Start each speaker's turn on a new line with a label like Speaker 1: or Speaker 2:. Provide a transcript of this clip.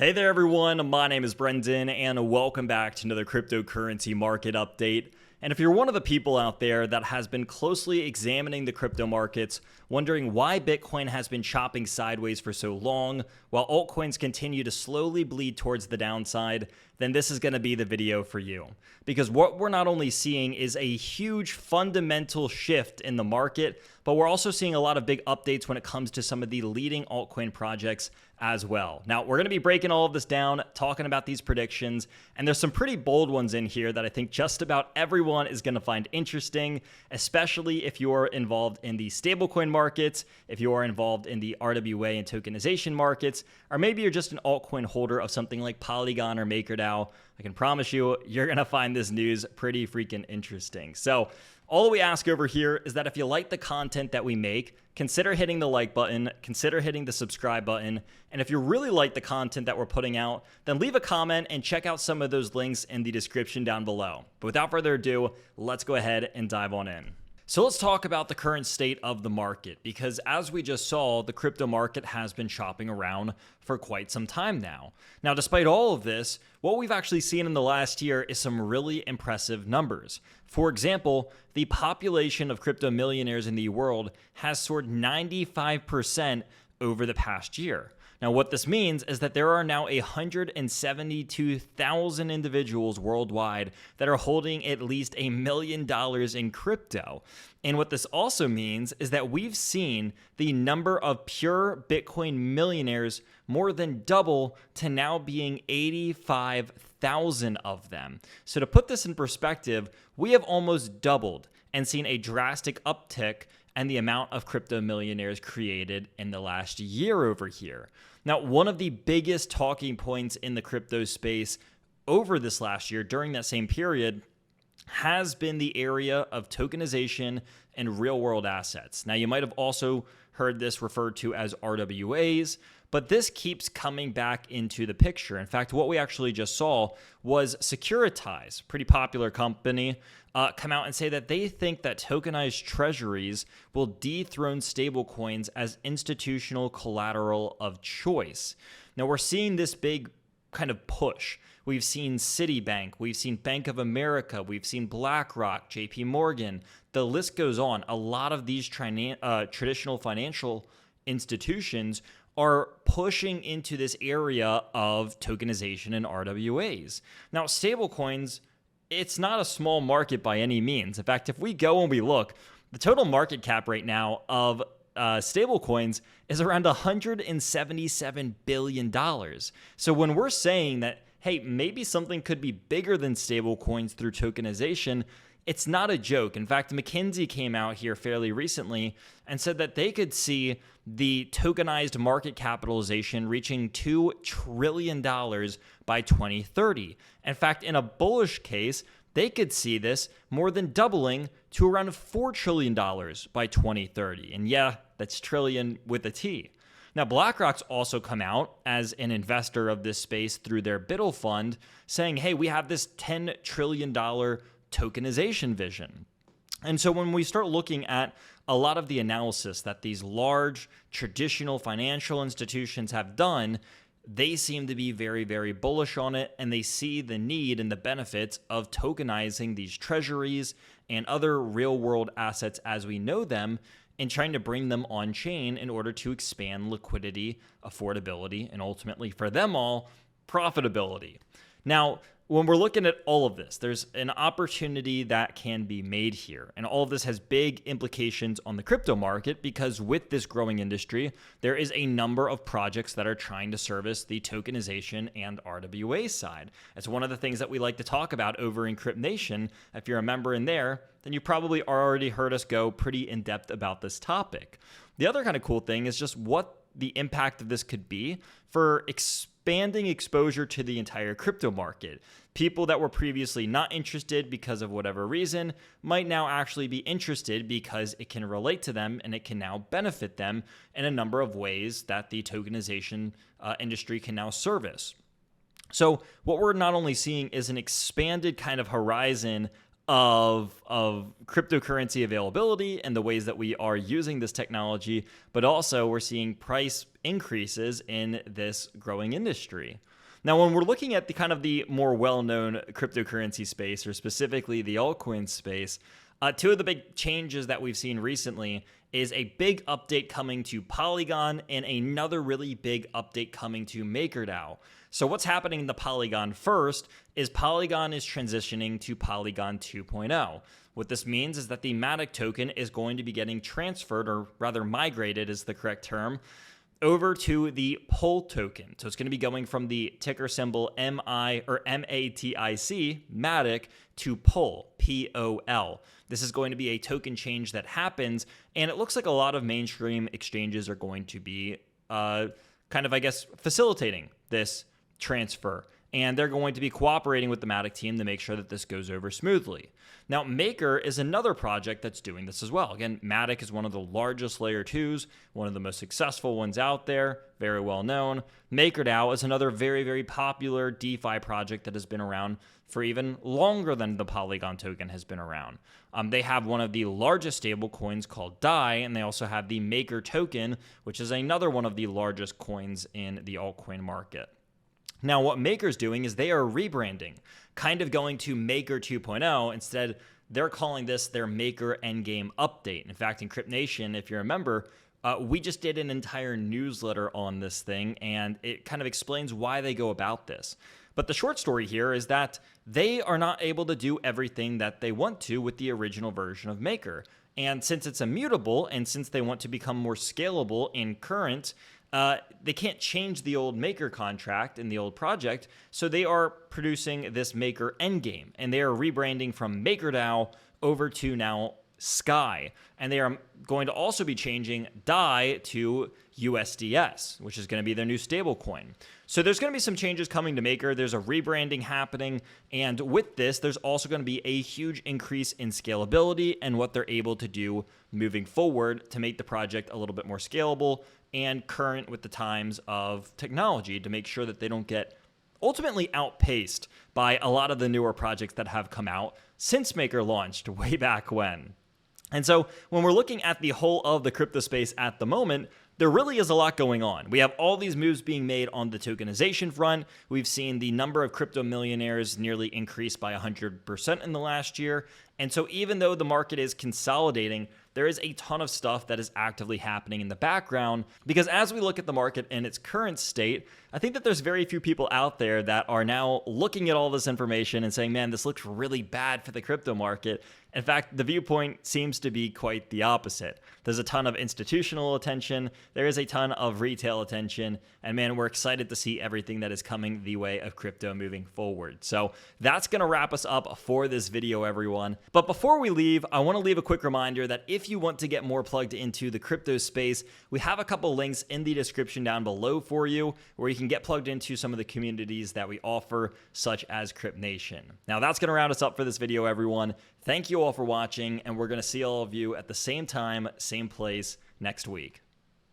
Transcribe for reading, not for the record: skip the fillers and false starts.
Speaker 1: Hey there everyone, my name is Brendan and welcome back to another cryptocurrency market update. And if you're one of the people out there that has been closely examining the crypto markets, wondering why Bitcoin has been chopping sideways for so long, while altcoins continue to slowly bleed towards the downside, then this is going to be the video for you. Because what we're not only seeing is a huge fundamental shift in the market, but we're also seeing a lot of big updates when it comes to some of the leading altcoin projects as well. Now, we're going to be breaking all of this down, talking about these predictions, and there's some pretty bold ones in here that I think just about everyone is going to find interesting, especially if you're involved in the stablecoin markets, if you are involved in the RWA and tokenization markets, or maybe you're just an altcoin holder of something like Polygon or MakerDAO. I can promise you, you're going to find this news pretty freaking interesting. So all we ask over here is that if you like the content that we make, consider hitting the like button, consider hitting the subscribe button, and if you really like the content that we're putting out, then leave a comment and check out some of those links in the description down below. But without further ado, let's go ahead and dive on in. So let's talk about the current state of the market, because as we just saw, the crypto market has been shopping around for quite some time now. Now, despite all of this, what we've actually seen in the last year is some really impressive numbers. For example, the population of crypto millionaires in the world has soared 95% over the past year. Now, what this means is that there are now 172,000 individuals worldwide that are holding at least $1 million in crypto. And what this also means is that we've seen the number of pure Bitcoin millionaires more than double to now being 85,000 of them. So to put this in perspective, we have almost doubled and seen a drastic uptick and the amount of crypto millionaires created in the last year over here. Now, one of the biggest talking points in the crypto space over this last year during that same period has been the area of tokenization and real-world assets. Now, you might have also heard this referred to as RWAs, but this keeps coming back into the picture. In fact, what we actually just saw was Securitize, pretty popular company, come out and say that they think that tokenized treasuries will dethrone stablecoins as institutional collateral of choice. Now, we're seeing this big kind of push. We've seen Citibank, we've seen Bank of America, we've seen BlackRock, JP Morgan. The list goes on. A lot of these traditional financial institutions are pushing into this area of tokenization and RWAs. Now, stablecoins, it's not a small market by any means. In fact, if we go and we look, the total market cap right now of stablecoins is around $177 billion. So when we're saying that, hey, maybe something could be bigger than stablecoins through tokenization, it's not a joke. In fact, McKinsey came out here fairly recently and said that they could see the tokenized market capitalization reaching $2 trillion by 2030. In fact, in a bullish case, they could see this more than doubling to around $4 trillion by 2030. And yeah, that's trillion with a T. Now, BlackRock's also come out as an investor of this space through their Biddle fund, saying, hey, we have this $10 trillion tokenization vision. And so when we start looking at a lot of the analysis that these large traditional financial institutions have done, they seem to be very, very bullish on it, and they see the need and the benefits of tokenizing these treasuries and other real-world assets as we know them and trying to bring them on chain in order to expand liquidity, affordability, and ultimately for them all, profitability. Now, when we're looking at all of this, there's an opportunity that can be made here. And all of this has big implications on the crypto market because with this growing industry, there is a number of projects that are trying to service the tokenization and RWA side. It's one of the things that we like to talk about over in Crypt Nation. If you're a member in there, then you probably already heard us go pretty in depth about this topic. The other kind of cool thing is just what the impact of this could be for expanding exposure to the entire crypto market. People that were previously not interested because of whatever reason might now actually be interested because it can relate to them and it can now benefit them in a number of ways that the tokenization industry can now service. So what we're not only seeing is an expanded kind of horizon of cryptocurrency availability and the ways that we are using this technology, but also we're seeing price increases in this growing industry. Now, when we're looking at the kind of the more well-known cryptocurrency space, or specifically the altcoin space, two of the big changes that we've seen recently is a big update coming to Polygon and another really big update coming to MakerDAO. So what's happening in the Polygon first is Polygon is transitioning to Polygon 2.0. What this means is that the Matic token is going to be getting transferred, or rather migrated is the correct term, over to the POL token. So it's going to be going from the ticker symbol MATIC, Matic, to POL, POL. This is going to be a token change that happens, and it looks like a lot of mainstream exchanges are going to be kind of, I guess, facilitating this transfer. And they're going to be cooperating with the Matic team to make sure that this goes over smoothly. Now, Maker is another project that's doing this as well. Again, Matic is one of the largest layer 2s, one of the most successful ones out there, very well known. MakerDAO is another very, very popular DeFi project that has been around for even longer than the Polygon token has been around. They have one of the largest stable coins called DAI, and they also have the Maker token, which is another one of the largest coins in the altcoin market. Now, what Maker's doing is they are rebranding, kind of going to Maker 2.0. Instead, they're calling this their Maker Endgame update. In fact, in CryptNation, if you remember, we just did an entire newsletter on this thing, and it kind of explains why they go about this. But the short story here is that they are not able to do everything that they want to with the original version of Maker. And since it's immutable, and since they want to become more scalable and current, they can't change the old Maker contract in the old project, so they are producing this Maker Endgame, and they are rebranding from MakerDAO over to now Sky, and they are going to also be changing DAI to USDS, which is going to be their new stablecoin. So there's going to be some changes coming to Maker. There's a rebranding happening, and with this, there's also going to be a huge increase in scalability and what they're able to do moving forward to make the project a little bit more scalable and current with the times of technology, to make sure that they don't get ultimately outpaced by a lot of the newer projects that have come out since Maker launched way back when. And so when we're looking at the whole of the crypto space at the moment, there really is a lot going on. We have all these moves being made on the tokenization front. We've seen the number of crypto millionaires nearly increase by 100% in the last year. And so even though the market is consolidating, there is a ton of stuff that is actively happening in the background, because as we look at the market in its current state, I think that there's very few people out there that are now looking at all this information and saying, man, this looks really bad for the crypto market. In fact, the viewpoint seems to be quite the opposite. There's a ton of institutional attention, there is a ton of retail attention, and man, we're excited to see everything that is coming the way of crypto moving forward. So that's going to wrap us up for this video, everyone. But before we leave, I want to leave a quick reminder that if you want to get more plugged into the crypto space, we have a couple links in the description down below for you, where you can get plugged into some of the communities that we offer, such as CryptNation. Now that's going to round us up for this video, everyone. Thank you all for watching, and we're going to see all of you at the same time, same place next week.